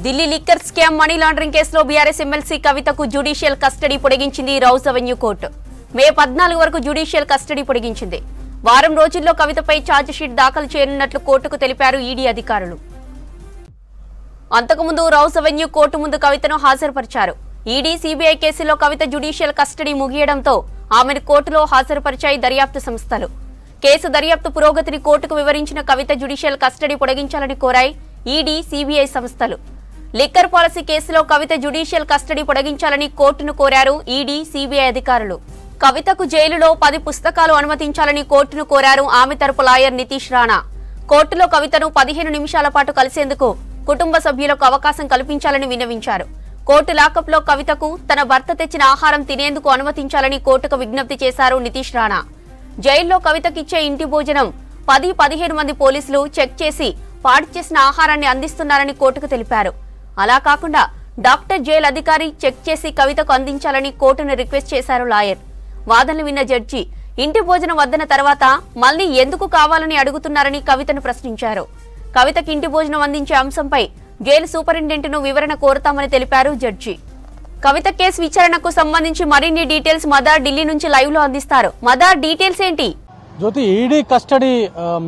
Delhi liquor scam money laundering కేసులో BRS MLC కవితకు judicial custody పొడిగించింది రౌస్ అవెన్యూ కోర్టు. మే 14 వరకు జ్యుడిషియల్ కస్టడీ పొడిగించింది. వారం రోజుల్లో కవితపై ఛార్జిషీట్ దాఖలు చేయనున్నట్లు కోర్టుకు తెలిపారు ఈడీ అధికారులు. అంతకుముందు రౌస్ అవెన్యూ కోర్టు ముందు కవితను హాజరుపరిచారు. ఈడీ సీబీఐ కేసులో కవిత జ్యుడిషియల్ కస్టడీ ముగియడంతో ఆమెను కోర్టులో హాజరుపరిచాయి దర్యాప్తు సంస్థలు. కేసు దర్యాప్తు పురోగతిని కోర్టుకు వివరించిన కవిత జ్యుడిషియల్ కస్టడీ పొడిగించాలని కోరాయి ఈడీ, సీబీఐ సంస్థలు. లిక్కర్ పాలసీ కేసులో కవిత జ్యుడిషియల్ కస్టడీ పొడిగించాలని కోర్టును కోరారు ఈడీ, సీబీఐ అధికారులు. కవితకు జైలులో 10 పుస్తకాలు అనుమతించాలని కోర్టును కోరారు ఆమె తరపు లాయర్ నితీష్ రాణా. కోర్టులో కవితను 15 నిమిషాల పాటు కలిసేందుకు కుటుంబ సభ్యులకు అవకాశం కల్పించాలని విన్నవించారు. కోర్టు లాకప్లో కవితకు తన భర్త తెచ్చిన ఆహారం తినేందుకు అనుమతించాలని కోర్టుకు విజ్ఞప్తి చేశారు నితీష్ రాణా. జైల్లో కవితకిచ్చే ఇంటి భోజనం 10-15 మంది పోలీసులు చెక్ చేసి పాడు చేసిన ఆహారాన్ని అందిస్తున్నారని కోర్టుకు తెలిపారు. అలా కాకుండా డాక్టర్ జైలు అధికారి చెక్ చేసి కవితకు అందించాలని కోర్టును రిక్వెస్ట్ చేశారు లాయర్. వాదనలు విన్న జడ్జి ఇంటి భోజనం వద్దన తర్వాత మళ్లీ ఎందుకు కావాలని అడుగుతున్నారని కవితను ప్రశ్నించారు. కవితకి ఇంటి భోజనం అందించే అంశంపై జైలు సూపరింటెండెంట్ను వివరణ కోరుతామని తెలిపారు జడ్జి. కవిత కేసు విచారణకు సంబంధించి మరిన్ని డీటెయిల్స్ మదార్ ఢిల్లీ నుంచి లైవ్ లో అందిస్తారు. మదార్, డీటెయిల్స్ ఏంటి? జ్యోతి, ఈడీ కస్టడీ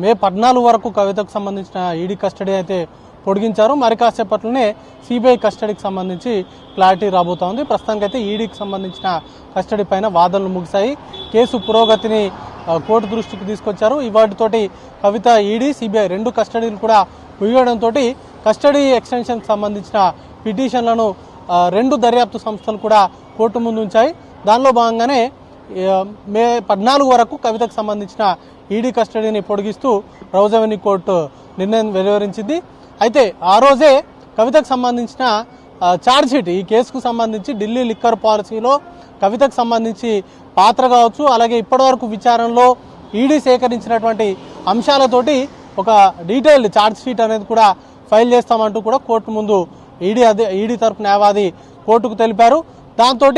మే 14 వరకు కవితకు సంబంధించిన ఈడీ కస్టడీ అయితే పొడిగించారు. మరి కాసేపట్లోనే సిబిఐ కస్టడీకి సంబంధించి క్లారిటీ రాబోతోంది. ప్రస్తుతానికైతే ఈడీకి సంబంధించిన కస్టడీ పైన వాదనలు ముగిశాయి. కేసు పురోగతిని కోర్టు దృష్టికి తీసుకొచ్చారు. ఇవాటితోటి కవిత, ఈడీ, సిబిఐ 2 కస్టడీలు కూడా ముగియడంతో కస్టడీ ఎక్స్టెన్షన్కి సంబంధించిన పిటిషన్లను 2 దర్యాప్తు సంస్థలు కూడా కోర్టు ముందు ఉంచాయి. దానిలో భాగంగానే మే 14 వరకు కవితకు సంబంధించిన ఈడీ కస్టడీని పొడిగిస్తూ రౌస్ అవెన్యూ కోర్టు నిర్ణయం వెలువరించింది. అయితే ఆ రోజే కవితకు సంబంధించిన ఛార్జ్షీట్, ఈ కేసుకు సంబంధించి ఢిల్లీ లిక్కర్ పాలసీలో కవితకు సంబంధించి పాత్ర కావచ్చు, అలాగే ఇప్పటివరకు విచారణలో ఈడీ సేకరించినటువంటి అంశాలతోటి ఒక డీటెయిల్డ్ ఛార్జ్షీట్ అనేది కూడా ఫైల్ చేస్తామంటూ కూడా కోర్టు ముందు ఈడీ తరపు న్యాయవాది కోర్టుకు తెలిపారు. దాంతో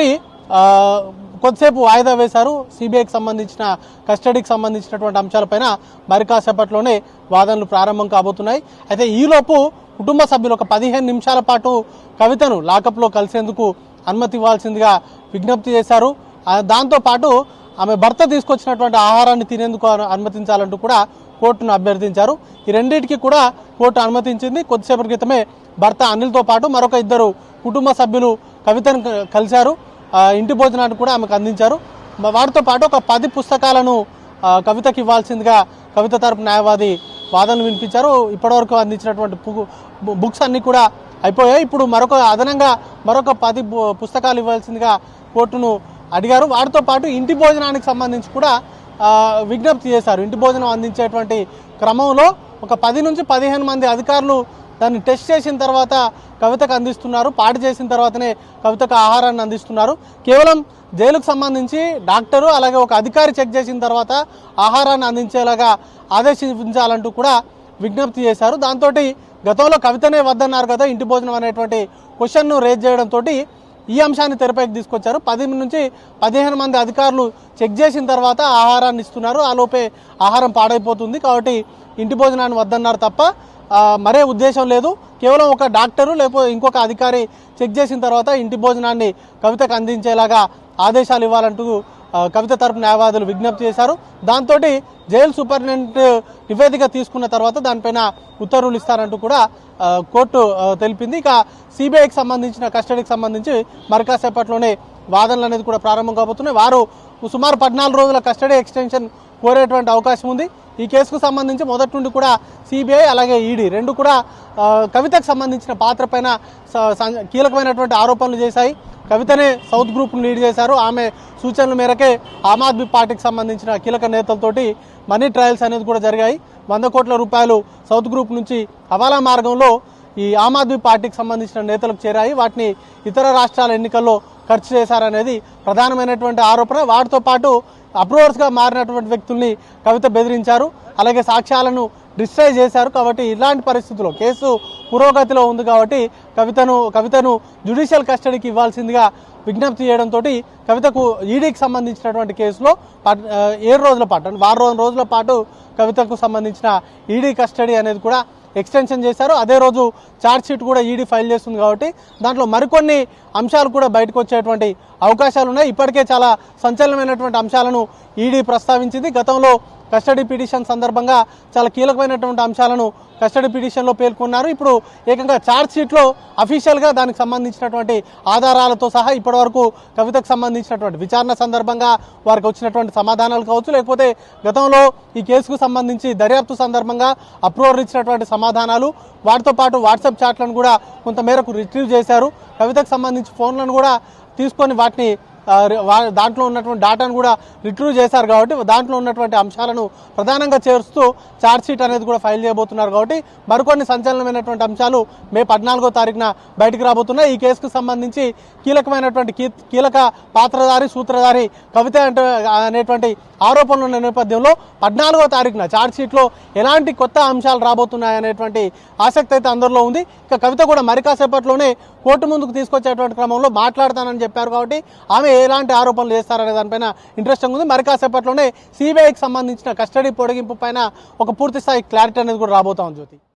కొద్దిసేపు వాయిదా వేశారు. సిబిఐకి సంబంధించిన కస్టడీకి సంబంధించినటువంటి అంశాలపైన మరి కాసేపట్లోనే వాదనలు ప్రారంభం కాబోతున్నాయి. అయితే ఈలోపు కుటుంబ సభ్యులు ఒక 15 నిమిషాల పాటు కవితను లాకప్లో కలిసేందుకు అనుమతి ఇవ్వాల్సిందిగా విజ్ఞప్తి చేశారు. దాంతోపాటు ఆమె భర్త తీసుకొచ్చినటువంటి ఆహారాన్ని తినేందుకు అనుమతించాలంటూ కూడా కోర్టును అభ్యర్థించారు. ఈ రెండింటికి కూడా కోర్టు అనుమతించింది. కొద్దిసేపటి క్రితమే భర్త అనిల్తో పాటు మరొక 2 కుటుంబ సభ్యులు కవితను కలిశారు. ఇంటి భోజనాన్ని కూడా ఆమెకు అందించారు. వాటితో పాటు ఒక 10 పుస్తకాలను కవితకి ఇవ్వాల్సిందిగా కవిత తరపు న్యాయవాది వాదనలు వినిపించారు. ఇప్పటివరకు అందించినటువంటి బుక్స్ అన్ని కూడా అయిపోయాయి. ఇప్పుడు అదనంగా మరొక 10 పుస్తకాలు ఇవ్వాల్సిందిగా కోర్టును అడిగారు. వాటితో పాటు ఇంటి భోజనానికి సంబంధించి కూడా విజ్ఞప్తి చేశారు. ఇంటి భోజనం అందించేటువంటి క్రమంలో ఒక 10 నుంచి 15 మంది అధికారులు దాన్ని టెస్ట్ చేసిన తర్వాత కవితకు అందిస్తున్నారు. పాడు చేసిన తర్వాతనే కవితకు ఆహారాన్ని అందిస్తున్నారు. కేవలం జైలుకు సంబంధించి డాక్టరు అలాగే ఒక అధికారి చెక్ చేసిన తర్వాత ఆహారాన్ని అందించేలాగా ఆదేశించాలంటూ కూడా విజ్ఞప్తి చేశారు. దాంతో గతంలో కవితనే వద్దన్నారు కదా ఇంటి భోజనం అనేటువంటి క్వశ్చన్ను రేజ్ చేయడంతో ఈ అంశాన్ని తెరపైకి తీసుకొచ్చారు. 10 నుంచి 15 మంది అధికారులు చెక్ చేసిన తర్వాత ఆహారాన్ని ఇస్తున్నారు. ఆలోపే ఆహారం పాడైపోతుంది. కాబట్టి ఇంటి భోజనాన్ని వద్దన్నారు తప్ప మరే ఉద్దేశం లేదు. కేవలం ఒక డాక్టరు లేకపోతే ఇంకొక అధికారి చెక్ చేసిన తర్వాత ఇంటి భోజనాన్ని కవితకు అందించేలాగా ఆదేశాలు ఇవ్వాలంటూ కవిత తరపు న్యాయవాదులు విజ్ఞప్తి చేశారు. దాంతో జైలు సూపరింటెండెంట్ నివేదిక తీసుకున్న తర్వాత దానిపైన ఉత్తర్వులు ఇస్తారంటూ కూడా కోర్టు తెలిపింది. ఇక సిబిఐకి సంబంధించిన కస్టడీకి సంబంధించి మరి కాసేపట్లోనే వాదనలు అనేది కూడా ప్రారంభం కాబోతున్నాయి. వారు సుమారు 14 రోజుల కస్టడీ ఎక్స్టెన్షన్ కోరేటువంటి అవకాశం ఉంది. ఈ కేసుకు సంబంధించి మొదటి నుండి కూడా సిబిఐ అలాగే ఈడీ 2 కూడా కవితకు సంబంధించిన పాత్ర పైన కీలకమైనటువంటి ఆరోపణలు చేశాయి. కవితనే సౌత్ గ్రూప్ను లీడ్ చేశారు. ఆమె సూచనల మేరకే ఆమ్ ఆద్మీ పార్టీకి సంబంధించిన కీలక నేతలతోటి మనీ ట్రయల్స్ అనేది కూడా జరిగాయి. 100 కోట్ల రూపాయలు సౌత్ గ్రూప్ నుంచి హవాలా మార్గంలో ఈ ఆమ్ ఆద్మీ పార్టీకి సంబంధించిన నేతలకు చేరాయి. వాటిని ఇతర రాష్ట్రాల ఎన్నికల్లో ఖర్చు చేశారనేది ప్రధానమైనటువంటి ఆరోపణ. వాటితో పాటు అప్రూవర్స్గా మారినటువంటి వ్యక్తుల్ని కవిత బెదిరించారు. అలాగే సాక్ష్యాలను డిస్ట్రాయ్ చేశారు. కాబట్టి ఇలాంటి పరిస్థితుల్లో కేసు పురోగతిలో ఉంది కాబట్టి కవితను జ్యుడిషియల్ కస్టడీకి ఇవ్వాల్సిందిగా విజ్ఞప్తి చేయడంతో కవితకు ఈడీకి సంబంధించినటువంటి కేసులో 7 రోజుల పాటు వారం రోజుల పాటు కవితకు సంబంధించిన ఈడీ కస్టడీ అనేది కూడా ఎక్స్టెన్షన్ చేశారు. అదే రోజు ఛార్జ్ షీట్ కూడా ఈడీ ఫైల్ చేస్తుంది కాబట్టి దాంట్లో మరికొన్ని అంశాలు కూడా బయటకు వచ్చేటువంటి అవకాశాలు ఉన్నాయి. ఇప్పటికే చాలా సంచలనమైనటువంటి అంశాలను ఈడీ ప్రస్తావించింది. గతంలో కస్టడీ పిటిషన్ సందర్భంగా చాలా కీలకమైనటువంటి అంశాలను కస్టడీ పిటిషన్లో పేర్కొన్నారు. ఇప్పుడు ఏకంగా ఛార్జ్ షీట్లో అఫీషియల్గా దానికి సంబంధించినటువంటి ఆధారాలతో సహా ఇప్పటివరకు కవితకు సంబంధించినటువంటి విచారణ సందర్భంగా వారికి వచ్చినటువంటి సమాధానాలు కావచ్చు, లేకపోతే గతంలో ఈ కేసుకు సంబంధించి దర్యాప్తు సందర్భంగా అప్రూవర్ ఇచ్చినటువంటి సమాధానాలు, వాటితో పాటు వాట్సాప్ చాట్లను కూడా కొంతమేరకు రిట్రీవ్ చేశారు. కవితకు సంబంధించి ఫోన్లను కూడా తీసుకొని వాటిని దాంట్లో ఉన్నటువంటి డాటాను కూడా రిట్రీవ్ చేశారు కాబట్టి దాంట్లో ఉన్నటువంటి అంశాలను ప్రధానంగా చేరుస్తూ ఛార్జ్ షీట్ అనేది కూడా ఫైల్ చేయబోతున్నారు. కాబట్టి మరికొన్ని సంచలనమైనటువంటి అంశాలు మే 14వ తారీఖున బయటికి రాబోతున్నాయి. ఈ కేసుకు సంబంధించి కీలకమైనటువంటి కీలక పాత్రధారి సూత్రధారి కవిత అనేటువంటి ఆరోపణలు ఉన్న నేపథ్యంలో 14వ తారీఖున ఛార్జ్ షీట్లో ఎలాంటి కొత్త అంశాలు రాబోతున్నాయనేటువంటి ఆసక్తి అయితే అందరిలో ఉంది. ఇక కవిత కూడా మరి కాసేపట్లోనే కోర్టు ముందుకు తీసుకొచ్చేటువంటి క్రమంలో మాట్లాడతానని చెప్పారు కాబట్టి ఆమె ఎలాంటి ఆరోపణలు చేస్తారనే దానిపైన ఇంట్రెస్టింగ్ ఉంది. మరి కాసేపట్లోనే సిబిఐకి సంబంధించిన కస్టడీ పొడిగింపు పైన ఒక పూర్తి స్థాయి క్లారిటీ అనేది కూడా రాబోతా ఉంది జ్యోతి.